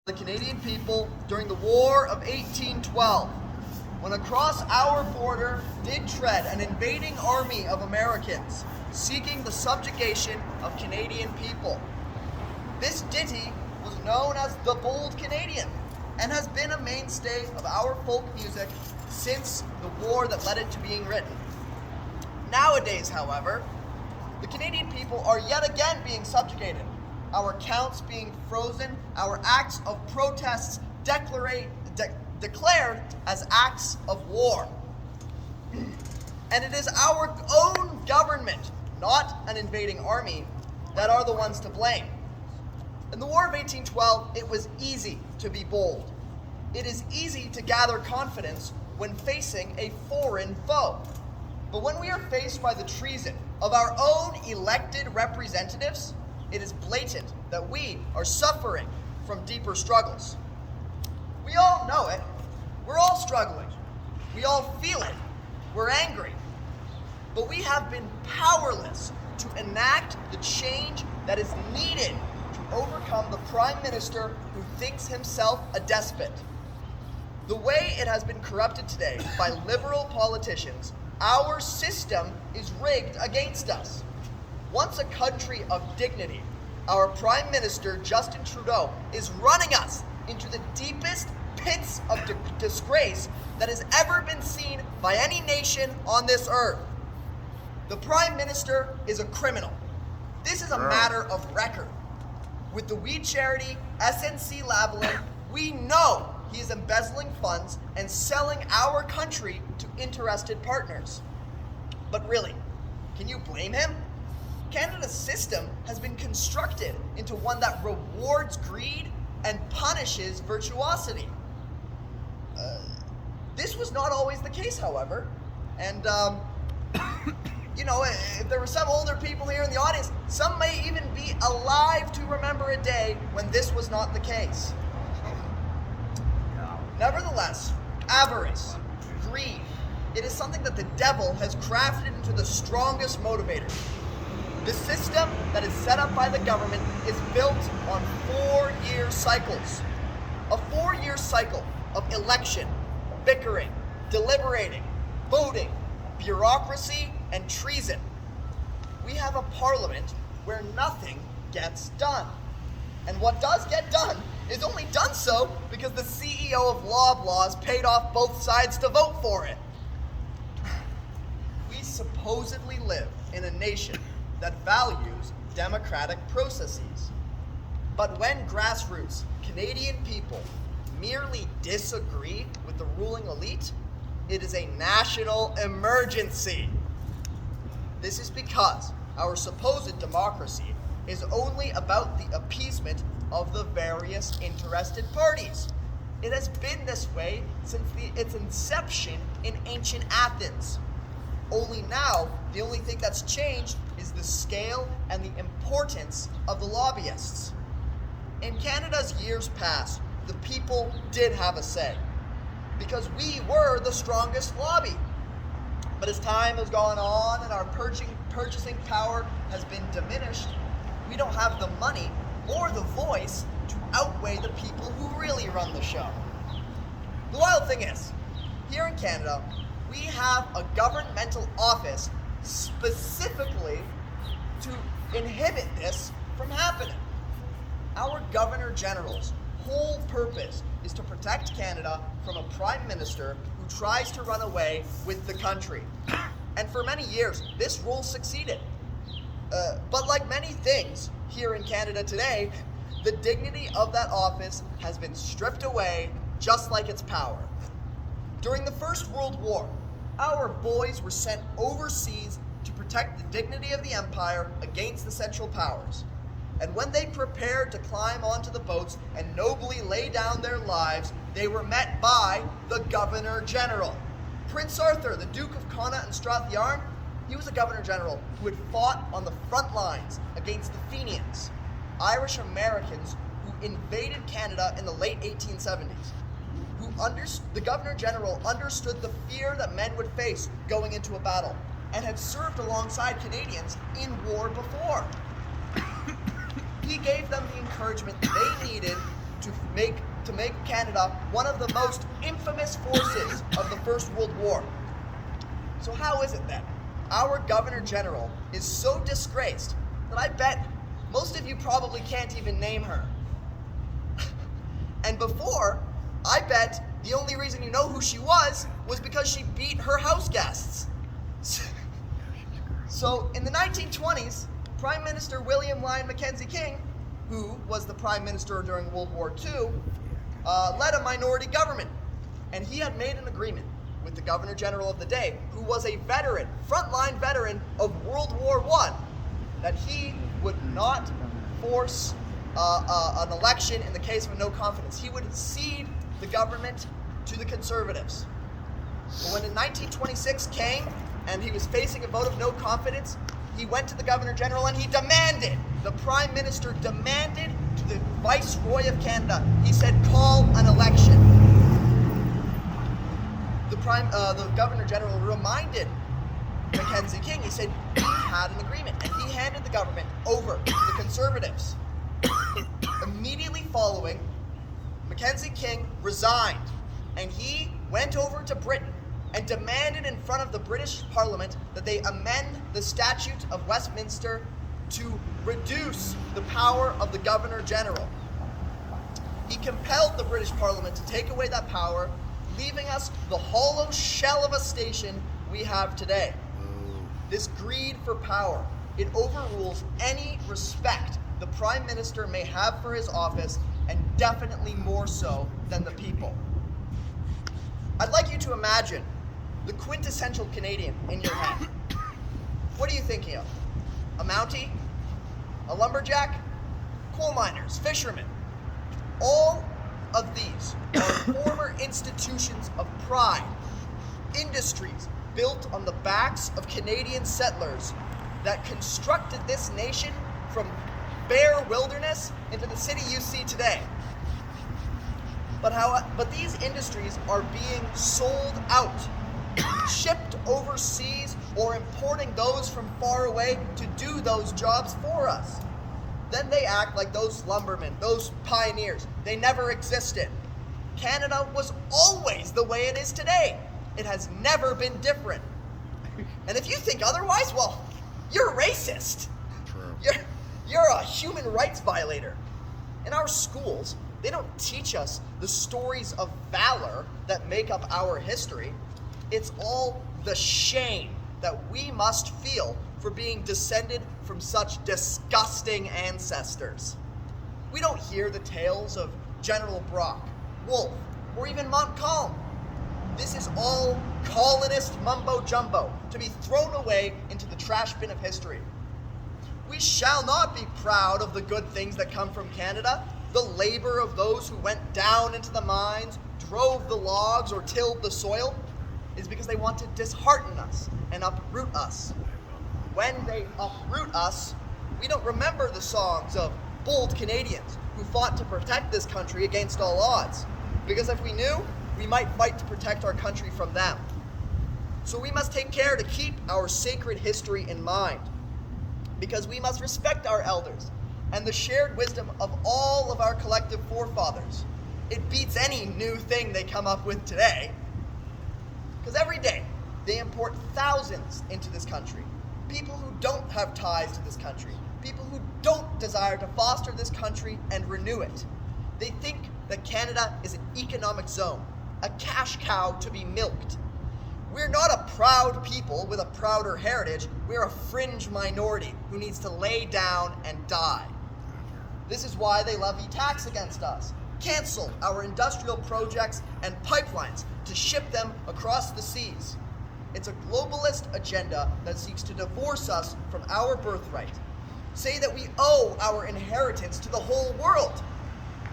the Canadian people during the War of 1812, when across our border did tread an invading army of Americans, seeking the subjugation of Canadian people. This ditty was known as the Bold Canadian, and has been a mainstay of our folk music since the war that led it to being written. Nowadays, however, the Canadian people are yet again being subjugated, our counts being frozen, our acts of protests declared as acts of war. And it is our own government, not an invading army, that are the ones to blame. In the War of 1812, it was easy to be bold. It is easy to gather confidence when facing a foreign foe. But when we are faced by the treason of our own elected representatives, it is blatant that we are suffering from deeper struggles. We all know it. We're all struggling. We all feel it. We're angry. But we have been powerless to enact the change that is needed to overcome the Prime Minister who thinks himself a despot. The way it has been corrupted today by liberal politicians, our system is rigged against us. Once a country of dignity, our Prime Minister, Justin Trudeau, is running us into the deepest pits of disgrace that has ever been seen by any nation on this earth. The Prime Minister is a criminal. This is a matter of record. With the weed charity SNC-Lavalin, we know he is embezzling funds and selling our country to interested partners. But really, can you blame him? Canada's system has been constructed into one that rewards greed and punishes virtuosity. This was not always the case, however, and if there were some older people here in the audience, some may even be alive to remember a day when this was not the case. Nevertheless, avarice, greed, it is something that the devil has crafted into the strongest motivator. The system that is set up by the government is built on 4-year cycles. A 4-year cycle of election, bickering, deliberating, voting, bureaucracy, and treason. We have a parliament where nothing gets done. And what does get done is only done so because the CEO of Loblaws paid off both sides to vote for it. We supposedly live in a nation that values democratic processes. But when grassroots Canadian people merely disagree with the ruling elite, it is a national emergency. This is because our supposed democracy is only about the appeasement of the various interested parties. It has been this way since its inception in ancient Athens. Only now, the only thing that's changed is the scale and the importance of the lobbyists. In Canada's years past, the people did have a say, because we were the strongest lobby. But as time has gone on and our purchasing power has been diminished, we don't have the money or the voice to outweigh the people who really run the show. The wild thing is, here in Canada, we have a governmental office specifically to inhibit this from happening. Our Governor General's whole purpose is to protect Canada from a Prime Minister who tries to run away with the country. And for many years, this role succeeded. But like many things here in Canada today, the dignity of that office has been stripped away, just like its power. During the First World War, our boys were sent overseas to protect the dignity of the empire against the Central Powers. And when they prepared to climb onto the boats and nobly lay down their lives, they were met by the Governor General. Prince Arthur, the Duke of Connaught and Strathearn, he was a Governor General who had fought on the front lines against the Fenians, Irish Americans who invaded Canada in the late 1870s. The Governor General understood the fear that men would face going into a battle and had served alongside Canadians in war before. He gave them the encouragement they needed to make Canada one of the most infamous forces of the First World War. So how is it then our Governor General is so disgraced that I bet most of you probably can't even name her? And before, I bet the only reason you know who she was because she beat her house guests. So in the 1920s, Prime Minister William Lyon Mackenzie King, who was the Prime Minister during World War II, led a minority government. And he had made an agreement with the Governor General of the day, who was a veteran, frontline veteran of World War I, that he would not force an election in the case of a no confidence. He would cede the government to the Conservatives. But when in 1926 came and he was facing a vote of no confidence, he went to the Governor General and he demanded, the Prime Minister demanded to the Viceroy of Canada, he said, call an election. The Governor General reminded Mackenzie King, he said he had an agreement, and he handed the government over to the Conservatives. Immediately following, Mackenzie King resigned, and he went over to Britain and demanded in front of the British Parliament that they amend the Statute of Westminster to reduce the power of the Governor General. He compelled the British Parliament to take away that power, leaving us the hollow shell of a station we have today. This greed for power, it overrules any respect the Prime Minister may have for his office, and definitely more so than the people. I'd like you to imagine the quintessential Canadian in your head. What are you thinking of? A Mountie? A lumberjack? Coal miners? Fishermen? All of these are former institutions of pride, industries built on the backs of Canadian settlers that constructed this nation from bare wilderness into the city you see today. But these industries are being sold out, shipped overseas, or importing those from far away to do those jobs for us. Then they act like those lumbermen, those pioneers, they never existed. Canada was always the way it is today. It has never been different. And if you think otherwise, well, you're racist. True. You're a human rights violator. In our schools, they don't teach us the stories of valor that make up our history. It's all the shame that we must feel for being descended from such disgusting ancestors. We don't hear the tales of General Brock, Wolfe, or even Montcalm. This is all colonist mumbo-jumbo to be thrown away into the trash bin of history. We shall not be proud of the good things that come from Canada. The labor of those who went down into the mines, drove the logs, or tilled the soil is because they want to dishearten us and uproot us. When they uproot us, we don't remember the songs of bold Canadians who fought to protect this country against all odds. Because if we knew, we might fight to protect our country from them. So we must take care to keep our sacred history in mind, because we must respect our elders and the shared wisdom of all of our collective forefathers. It beats any new thing they come up with today. Because every day, they import thousands into this country. People who don't have ties to this country. People who don't desire to foster this country and renew it. They think that Canada is an economic zone, a cash cow to be milked. We're not a proud people with a prouder heritage. We're a fringe minority who needs to lay down and die. This is why they levy tax against us, cancel our industrial projects and pipelines to ship them across the seas. It's a globalist agenda that seeks to divorce us from our birthright, say that we owe our inheritance to the whole world.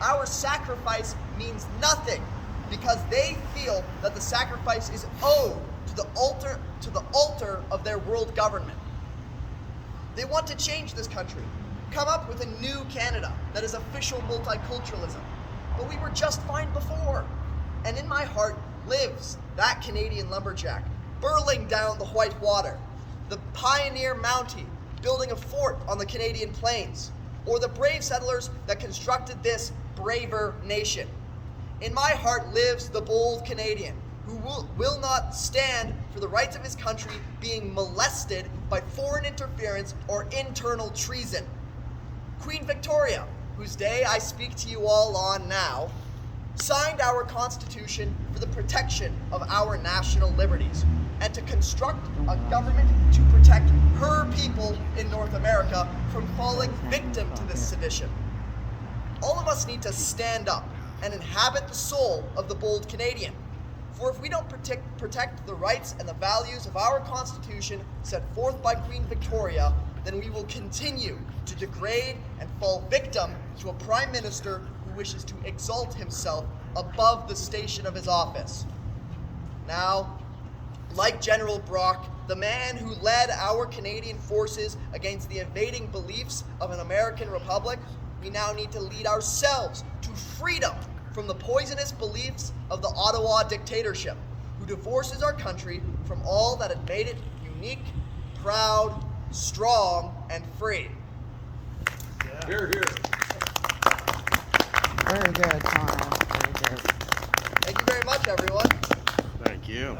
Our sacrifice means nothing because they feel that the sacrifice is owed to the altar of their world government. They want to change this country, come up with a new Canada that is official multiculturalism. But we were just fine before. And in my heart lives that Canadian lumberjack, burling down the white water, the pioneer Mountie building a fort on the Canadian plains, or the brave settlers that constructed this braver nation. In my heart lives the bold Canadian who will not stand for the rights of his country being molested by foreign interference or internal treason. Queen Victoria, whose day I speak to you all on now, signed our Constitution for the protection of our national liberties and to construct a government to protect her people in North America from falling victim to this sedition. All of us need to stand up and inhabit the soul of the bold Canadian. For if we don't protect the rights and the values of our Constitution set forth by Queen Victoria, then we will continue to degrade and fall victim to a Prime Minister who wishes to exalt himself above the station of his office. Now, like General Brock, the man who led our Canadian forces against the invading beliefs of an American republic, we now need to lead ourselves to freedom from the poisonous beliefs of the Ottawa dictatorship, who divorces our country from all that had made it unique, proud, strong, and free. Yeah. Here, here. Very good, Connor. Very good. Thank you very much, everyone. Thank you.